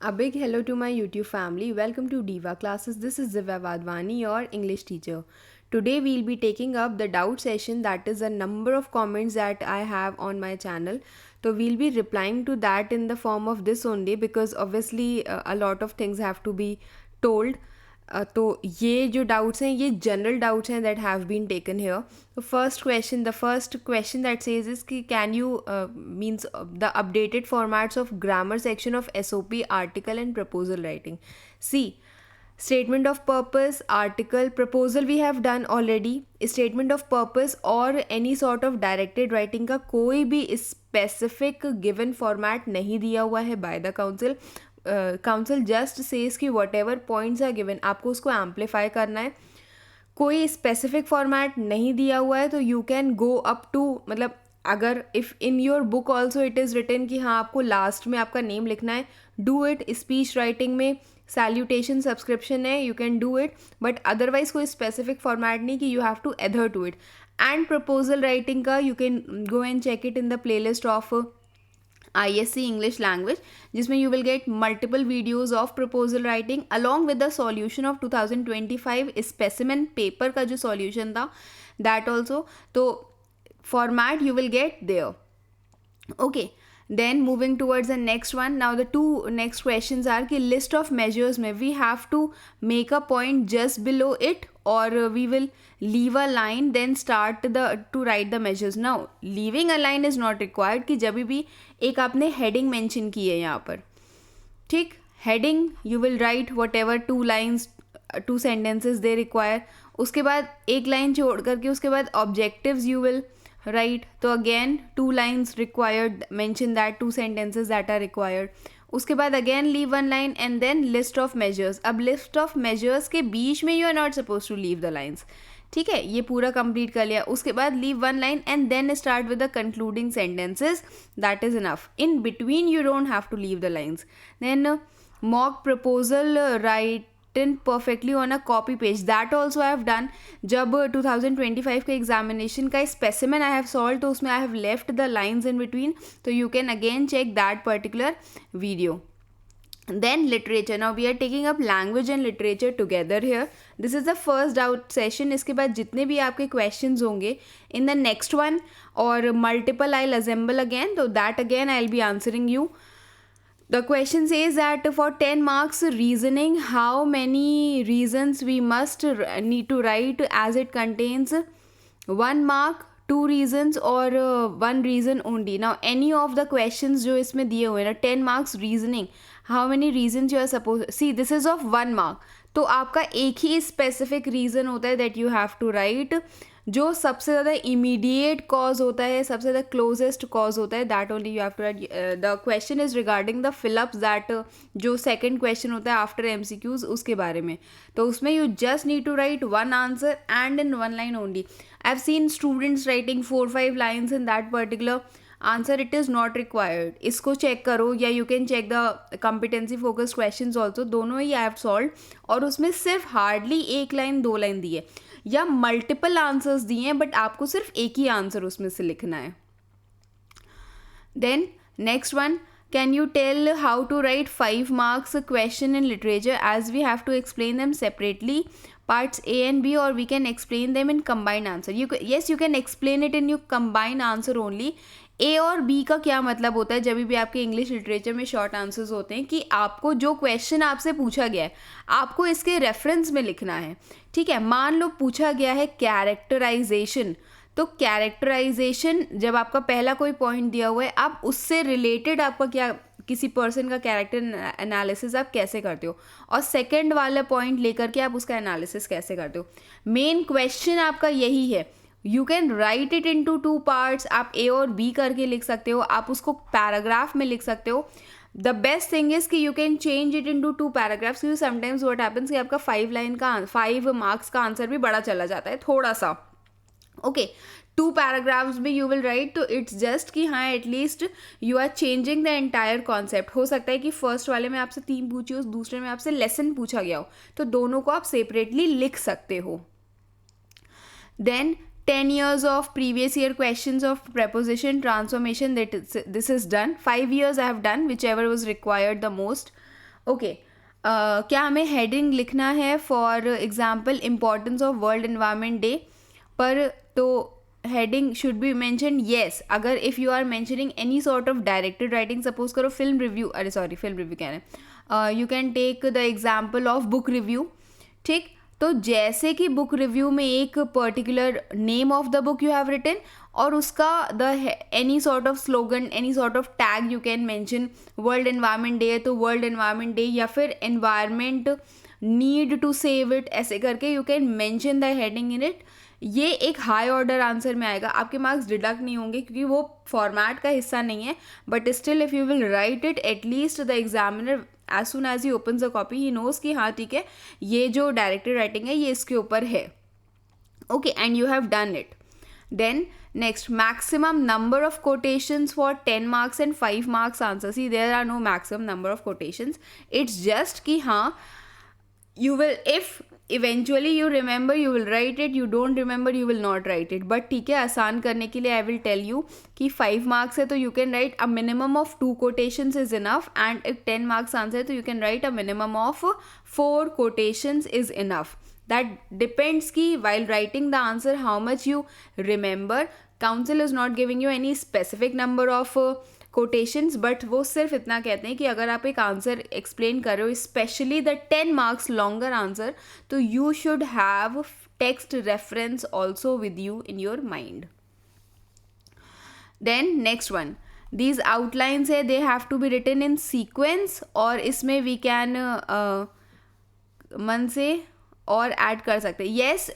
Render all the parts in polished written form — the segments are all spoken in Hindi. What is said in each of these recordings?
A big hello to my YouTube family. Welcome to Diva Classes. This is Divya Vadwani, your English teacher. Today we'll be taking up the doubt session, that is a number of comments that I have on my channel. So we'll be replying to that in the form of this only because obviously a lot of things have to be told. तो ये जो डाउट्स हैं ये जनरल डाउट्स हैं that have been taken here. The first question that says is कि can you means the updated formats of grammar section of SOP article and proposal writing. See, statement of purpose, article, proposal we have done already. Statement of purpose और any sort of directed writing का कोई भी specific given format नहीं दिया हुआ है by the council. Council just says कि whatever points are given आपको उसको एम्पलीफाई करना है. कोई स्पेसिफिक फॉर्मेट नहीं दिया हुआ है तो you can go up to, मतलब अगर if in your book also it is written कि हाँ आपको लास्ट में आपका नेम लिखना है, डू इट. स्पीच राइटिंग में सैल्यूटेशन सब्सक्रिप्शन है, you can do it, but otherwise कोई स्पेसिफिक फॉर्मेट नहीं कि you have to adhere to it. And proposal writing का you can go and check it in the playlist of ISC English language, जिसमें you will get multiple videos of proposal writing along with the solution of 2025 specimen paper का जो solution था that also. तो format you will get there. Okay, then moving towards the next one. Now the two next questions are कि list of measures में we have to make a point just below it or we will leave a line then start to write the measures. Now leaving a line is not required कि जब भी एक आपने heading mention की है यहाँ पर, ठीक, heading you will write whatever 2 lines 2 sentences they require. उसके बाद एक लाइन छोड़ करके उसके बाद objectives you will write. तो again 2 lines required, mention that 2 sentences that are required. उसके बाद again leave 1 line and then list of measures. अब लिस्ट ऑफ मेजर्स के बीच में you are not suppose to leave the lines, ठीक है, ये पूरा कंप्लीट कर लिया. उसके बाद leave 1 line and then start with the concluding sentences, that is enough. In between you don't have to leave the lines. Then mock proposal write perfectly on a copy page, that also I have done. जब 2025 के एग्जामिनेशन का स्पेसिमेन आई हैव सॉल्व तो उसमें I have left the lines in between, तो you can again check that particular video. Then literature. Now we are taking up language and literature together here. This is the first doubt session. इसके बाद जितने भी आपके questions होंगे in the next one or multiple I'll assemble again, so that again I'll be answering you. The question says that for 10 marks reasoning, how many reasons we must need to write as it contains 1 mark, 2 reasons or 1 reason only. Now any of the questions जो इसमें दिए हुए हैं ना, 10 marks reasoning, how many reasons you are supposed, see this is of 1 mark, तो आपका एक ही specific reason होता है that you have to write. जो सबसे ज़्यादा इमीडिएट कॉज होता है, सबसे ज़्यादा क्लोजेस्ट कॉज होता है, that only you have to write. The question is regarding the fill ups, that जो सेकंड क्वेश्चन होता है आफ्टर MCQs उसके बारे में. तो उसमें you just need to write 1 answer and in 1 line only. I have seen students writing 4-5 lines in that particular answer. It is not required. इसको चेक करो या you can check the competency focus question also, दोनों ही आई हैव सॉल्व और उसमें सिर्फ हार्डली 1 लाइन 2 लाइन दी है या मल्टीपल आंसर्स दिए हैं बट आपको सिर्फ एक ही आंसर उसमें से लिखना है. Then next one, can you tell how to write 5 marks question in literature as we have to explain them separately, parts A and B, or we can explain them in combined answer. Yes, you can explain it in your combined answer only. A और B का क्या मतलब होता है जब भी आपके इंग्लिश लिटरेचर में शॉर्ट आंसर्स होते हैं कि आपको जो क्वेश्चन आपसे पूछा गया है आपको इसके रेफरेंस में लिखना है, ठीक है. मान लो पूछा गया है कैरेक्टराइजेशन, तो कैरेक्टराइजेशन जब आपका पहला कोई पॉइंट दिया हुआ है आप उससे रिलेटेड आपका क्या, किसी पर्सन का कैरेक्टर एनालिसिस आप कैसे करते हो और सेकंड वाला पॉइंट लेकर के आप उसका एनालिसिस कैसे करते हो. मेन क्वेश्चन आपका यही है. You can right it into 2 parts, आप A और B करके लिख सकते हो, आप उसको पैराग्राफ में लिख सकते हो. द बेस्ट थिंग इज कि you can change it into 2 paragraphs, क्योंकि समटाइम्स व्हाट हैपेंस कि आपका 5 मार्क्स का आंसर भी बड़ा चला जाता है थोड़ा सा. ओके, 2 पैराग्राफ्स में यू विल राइट, तो इट्स जस्ट कि हाँ at least you are changing the entire concept. हो सकता है कि फर्स्ट वाले में आपसे 3 पूछी हो, दूसरे में आपसे लेसन पूछा गया हो, तो दोनों को आप सेपरेटली लिख सकते हो. Then 10 years of previous year questions of preposition transformation, that this is done. 5 years I have done whichever was required the most. Okay, क्या हमें हेडिंग लिखना है for example importance of world environment day पर, तो heading should be mention yes. अगर if you are mentioning any sort of directed writing, suppose करो फिल्म रिव्यू, अरे सॉरी फिल्म रिव्यू कह रहे हैं, you can take the example of book review. ठीक, तो जैसे कि बुक रिव्यू में एक particular name of the book you have written और उसका the any sort of slogan, any sort of tag you can mention. World environment day है तो वर्ल्ड एनवायरनमेंट डे, या फिर environment need to save it, ऐसे करके you can mention the heading in it. ये एक हाई ऑर्डर आंसर में आएगा. आपके मार्क्स डिडक्ट नहीं होंगे क्योंकि वो फॉर्मेट का हिस्सा नहीं है, but still if you will write it, at least the examiner as soon as he opens a copy he knows कि हाँ ठीक है, ये जो डायरेक्टेड राइटिंग है ये इसके ऊपर है. Okay, and you have done it. Then next, maximum number of quotations for 10 marks and 5 marks answer. See, there are no maximum number of quotations. It's just कि हाँ, you will, if eventually you remember you will write it, you don't remember you will not write it. But ठीक है, आसान करने के लिए I will tell you कि 5 marks है तो you can write a minimum of 2 quotations is enough, and if 10 marks answer है तो you can write a minimum of 4 quotations is enough. That depends कि while writing the answer how much you remember. Council is not giving you any specific number of quotations, but वो सिर्फ इतना कहते हैं कि अगर आप एक आंसर एक्सप्लेन कर रहे हो, specially the 10 marks longer answer, तो you should have text reference also with you in your mind. Then next one, these outlines है, they have to be written in sequence, और इसमें वी कैन मन से और ऐड कर सकते हैं. येस,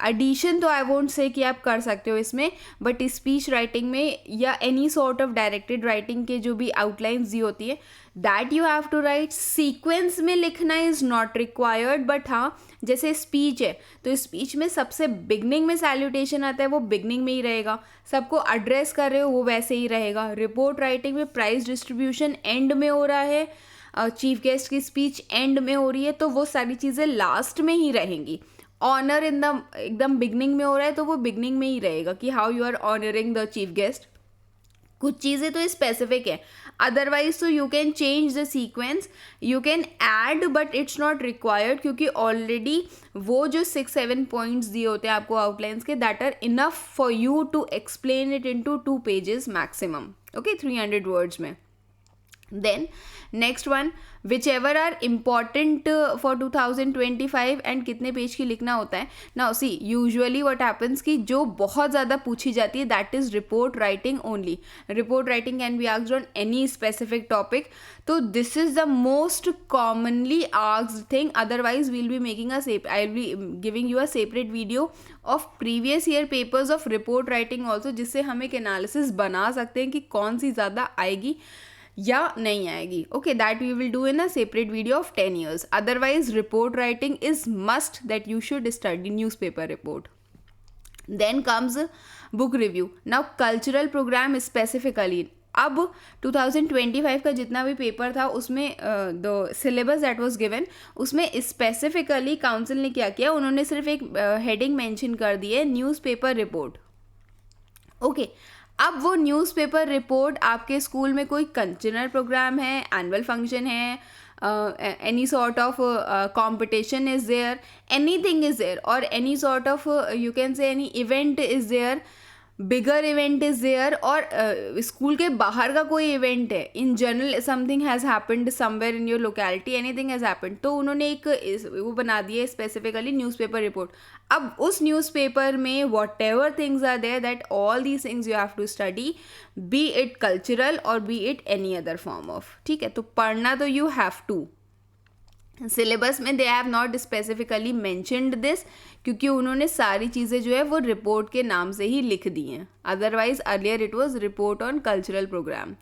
एडिशन तो आई वोंट से कि आप कर सकते हो इसमें, बट स्पीच राइटिंग में या any sort of directed writing के जो भी आउटलाइंस दी होती है, that you have to write. Sequence में लिखना इज़ नॉट रिक्वायर्ड, बट हाँ, जैसे स्पीच है तो स्पीच में सबसे बिगनिंग में सैल्यूटेशन आता है, वो बिगनिंग में ही रहेगा. सबको एड्रेस कर रहे हो वो वैसे ही रहेगा. रिपोर्ट राइटिंग में प्राइज डिस्ट्रीब्यूशन एंड में हो रहा है, चीफ गेस्ट की स्पीच एंड में हो रही है, तो वो सारी चीज़ें लास्ट में ही रहेंगी. ऑनर इन द एकदम बिगनिंग में हो रहा है तो वो बिगनिंग में ही रहेगा कि how you are honouring the chief guest. कुछ चीज़ें तो स्पेसिफिक है, अदरवाइज तो you can change the sequence, you can add, but it's not required क्योंकि ऑलरेडी वो जो 6-7 पॉइंट्स दिए होते हैं आपको आउटलाइंस के, that are enough for you to explain it into 2 pages maximum. Okay, 300 words में. Then next one, whichever are important for 2025 and कितने पेज की लिखना होता है. Now see, usually what happens कि जो बहुत ज़्यादा पूछी जाती है that is report writing only. Report writing can be asked on any specific topic. तो this is the most commonly asked thing. Otherwise we'll be making I'll be giving you a separate video of previous year papers of report writing also, जिससे हम एक analysis बना सकते हैं कि कौन सी ज़्यादा आएगी या नहीं आएगी. Okay, that we will do in a separate video of 10 years. Otherwise report writing is must that you should study newspaper report. Then comes book review. Now cultural programme specifically, अब 2025 का जितना भी पेपर था उसमें the syllabus that was given, उसमें स्पेसिफिकली काउंसिल ने क्या किया, उन्होंने सिर्फ एक हेडिंग मेंशन कर दी है, न्यूज़पेपर रिपोर्ट. ओके, अब वो न्यूज़पेपर रिपोर्ट आपके स्कूल में कोई कल्चरल प्रोग्राम है, एनुअल फंक्शन है, any sort of competition is there, anything is there, or any sort of you can say any event is there, bigger event is there, और स्कूल के बाहर का कोई इवेंट है, in general something has happened somewhere in your locality, anything has happened, तो उन्होंने एक वो बना दिया स्पेसिफिकली न्यूज़पेपर रिपोर्ट. अब उस न्यूज़पेपर में whatever things are there, that all these things you have to study, be it cultural और be it any other form of. ठीक है, तो पढ़ना तो यू हैव टू. सिलेबस में they have not specifically mentioned this, क्योंकि उन्होंने सारी चीज़ें जो है वो रिपोर्ट के नाम से ही लिख दी हैं. Otherwise earlier it was report on cultural programme.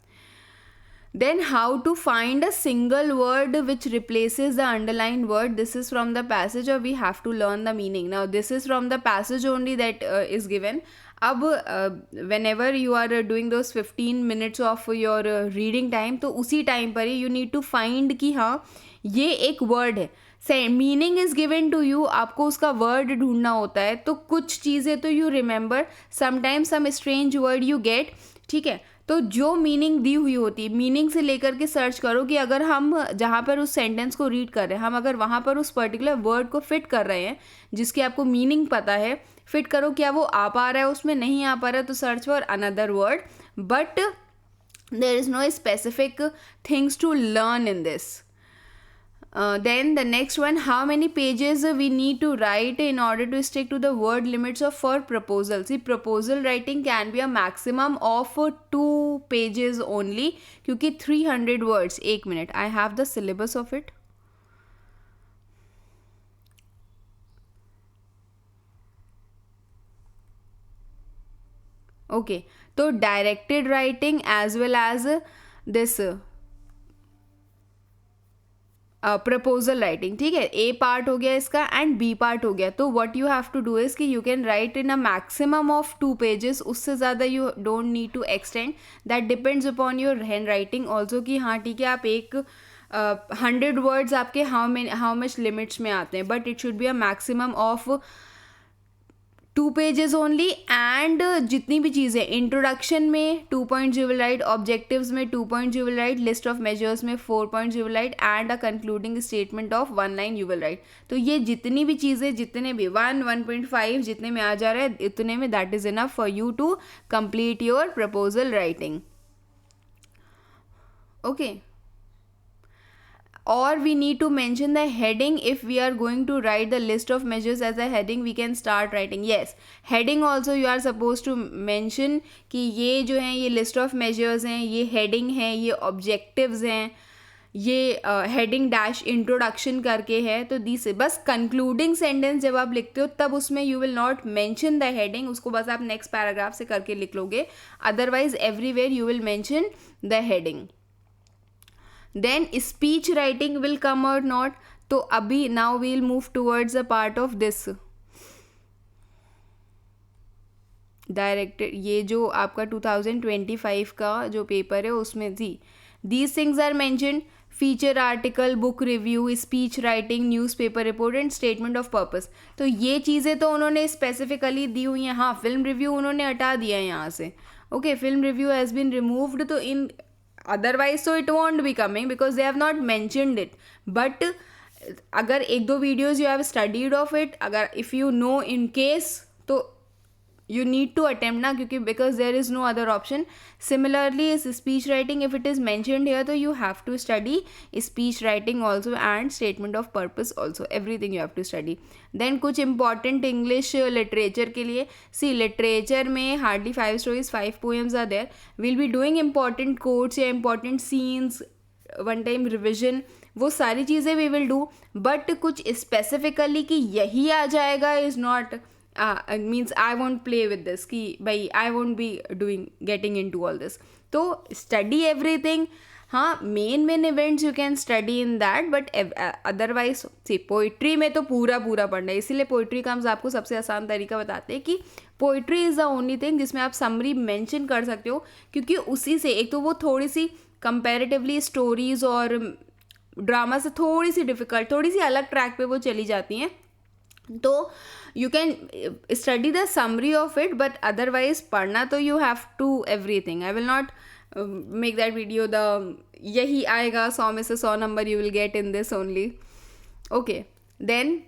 Then how to find a single word which replaces the underlined word. This is from the passage or we have to learn the meaning. Now this is from the passage only that is given. अब whenever you are doing those 15 minutes of your reading time, तो उसी टाइम पर ही you need to find कि हाँ ये एक वर्ड है, meaning is given to you, आपको उसका वर्ड ढूंढना होता है. तो कुछ चीज़ें तो you remember, sometimes some strange word you get. ठीक है, तो तो जो मीनिंग दी हुई होती है, मीनिंग से लेकर के सर्च करो कि अगर हम जहाँ पर उस सेंटेंस को रीड कर रहे हैं, हम अगर वहाँ पर उस पर्टिकुलर वर्ड को फिट कर रहे हैं जिसकी आपको मीनिंग पता है, फिट करो, क्या वो आ पा रहा है, उसमें नहीं आ पा रहा है तो search for another word, but there is no specific things to learn in this. Then the next one, how many pages we need to write in order to stick to the word limits of for proposal. See, proposal writing can be a maximum of 2 pages only, क्योंकि 300 words. एक minute, I have the syllabus of it. Okay तो directed writing as well as this proposal writing, ठीक है, ए पार्ट हो गया इसका एंड बी पार्ट हो गया. तो what you have to do is कि you can write in a maximum of 2 pages, उससे ज़्यादा you don't need to extend. That depends upon your handwriting also कि हाँ ठीक है आप एक 100 वर्ड्स आपके हाउ मच लिमिट्स में आते हैं, but it should be a maximum of 2 pages only. And जितनी भी चीज़ें इंट्रोडक्शन में 2 points you will right, objectives में 2 points you will right, list of measures में 4 points you will right and a concluding statement of 1 line you will write. तो ये जितनी भी चीज़ें, जितने भी 1, 1.5 जितने में आ जा रहा है इतने में that is enough for you to complete your proposal writing. Okay, or we need to mention the heading. If we are going to write the list of measures as a heading, we can start writing. Yes, heading also you are supposed to mention कि ये जो हैं ये list of measures हैं, ये heading है, ये objectives हैं, ये heading dash introduction करके है. तो दी से बस concluding sentence जब आप लिखते हो तब उसमें you will not mention the heading, उसको बस आप next paragraph से करके लिख लोगे. Otherwise everywhere you will mention the heading. Then speech writing will come or not. तो अभी now we'll move towards a part of this directed. ये जो आपका 2025 का जो पेपर है उसमें थी these things are mentioned: feature article, book review, speech writing, newspaper report and statement of purpose. तो ये चीज़ें तो उन्होंने स्पेसिफिकली दी हुई हैं. हाँ, फिल्म रिव्यू उन्होंने हटा दिया है यहाँ से. Okay, film review has been removed. तो इन otherwise so it won't be coming because they have not mentioned it. but अगर 1-2 videos you have studied of it, अगर if you know in case, तो you need to attempt ना, क्योंकि because there is no other option. Similarly is speech writing, if it is mentioned here तो you have to study speech writing also and statement of purpose also, everything you have to study. Then कुछ important English literature के लिए, see literature में hardly 5 stories, 5 poems are there. we'll be doing important quotes या important scenes, one time revision, वो सारी चीज़ें we will do. but कुछ specifically कि यही आ जाएगा is not means I won't play with this कि भाई I won't be getting into all this. तो study everything. हाँ, main events you can study in that, but otherwise see poetry में तो पूरा पढ़ना है. इसीलिए पोइट्री का हम आपको सबसे आसान तरीका बताते हैं कि poetry is the only thing जिसमें आप समरी मेंशन कर सकते हो, क्योंकि उसी से एक तो वो थोड़ी सी कंपैरेटिवली स्टोरीज और ड्रामा से थोड़ी सी डिफ़िकल्ट, थोड़ी सी अलग ट्रैक पे वो चली जाती हैं. तो you can study the summary of it, but otherwise पढ़ना तो you have to everything. I will not make that video the यही आएगा 100 में से 100 number you will get in this only. Okay, then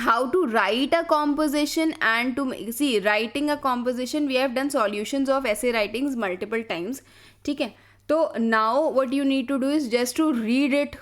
how to write a composition and to see writing a composition, we have done solutions of essay writings multiple times. ठीक है, तो now what you need to do is just to read it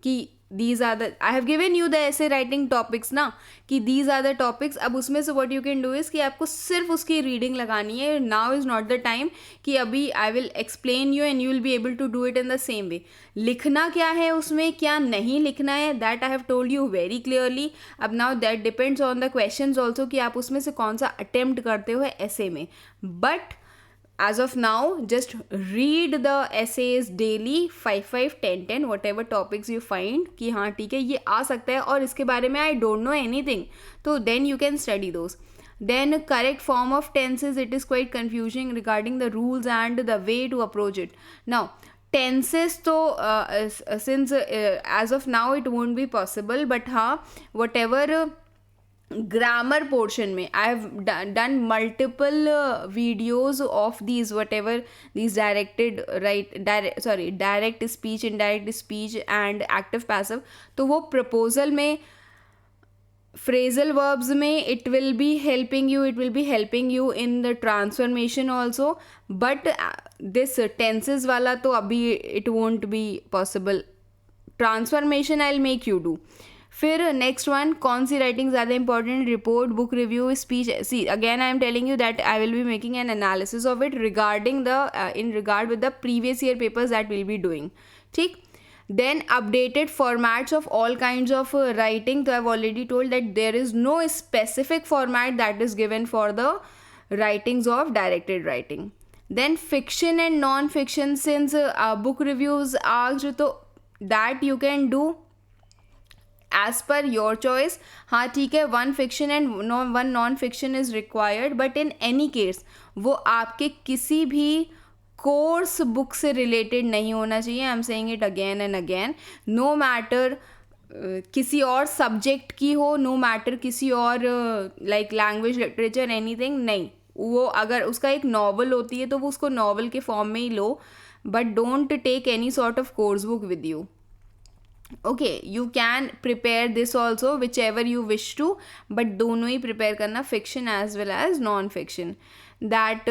कि these are the, I have given you the essay writing topics ना, कि these are the topics. अब उसमें से what you can do is कि आपको सिर्फ उसकी रीडिंग लगानी है. now is not the time कि अभी I will explain you and you will be able to do it in the same way. लिखना क्या है उसमें, क्या नहीं लिखना है, that I have told you very clearly. अब now that depends on the questions also कि आप उसमें से कौन सा attempt करते हो essay में. but as of now just read the essays daily 5 10 whatever topics you find कि हाँ ठीक है ये आ सकता है और इसके बारे में I don't know anything, तो then you can study those. Then correct form of tenses, it is quite confusing regarding the rules and the way to approach it. Now tenses तो since as of now it won't be possible, but हाँ whatever grammar portion mein I have done multiple videos of these, whatever these direct speech, indirect speech and active passive. तो वो proposal में phrasal verbs में it will be helping you in the transformation also, but this tenses वाला तो अभी it won't be possible. Transformation I will make you do. फिर नेक्स्ट वन, कौन सी राइटिंग ज़्यादा important, report, book review, speech. See again I am telling you that I will be making an analysis of it regarding in regard with the previous year papers that will be doing. ठीक. Then updated formats of all kinds of writing. So I've already told that there is no specific format that is given for the writings of directed writing. Then fiction and non-fiction, since book reviews asked, तो that you can do as per your choice. हाँ ठीक है, one fiction and one non-fiction is required, but in any case वो आपके किसी भी कोर्स बुक से रिलेटेड नहीं होना चाहिए. I am saying it again and again. No matter किसी और सब्जेक्ट की हो, नो मैटर किसी और लाइक लैंग्वेज, लिटरेचर, एनीथिंग, नहीं. वो अगर उसका एक नॉवल होती है तो वो उसको नॉवल के फॉर्म में ही लो, but don't take any sort of course book with you. Okay, you can prepare this also whichever you wish to, but दोनों ही प्रिपेयर करना, fiction as well as non fiction. That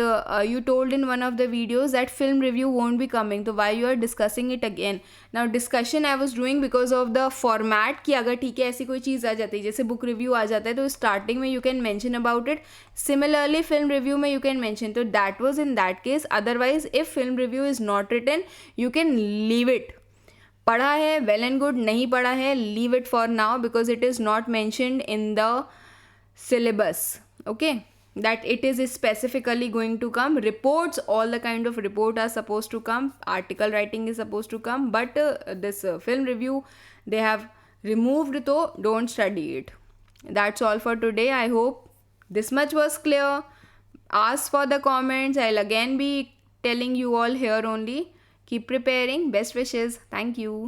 you told in one of the videos that film review won't be coming, so why you are discussing it again? Now discussion I was doing because of the format कि अगर ठीक है ऐसी कोई चीज़ आ जाती है जैसे बुक रिव्यू आ जाता है तो स्टार्टिंग में you can mention about it. Similarly film review में यू कैन मेंशन, तो that was in that case. Otherwise if film review is not written you can leave it. पढ़ा है वेल एंड गुड, नहीं पढ़ा है leave it for now because it is not mentioned in the syllabus. Okay, that it is specifically going to come. Reports, all the kind of report are supposed to come, article writing is supposed to come, but this film review they have removed, so don't study it. That's all for today. I hope this much was clear. Ask for the comments. I'll again be telling you all here only. Keep preparing. Best wishes. Thank you.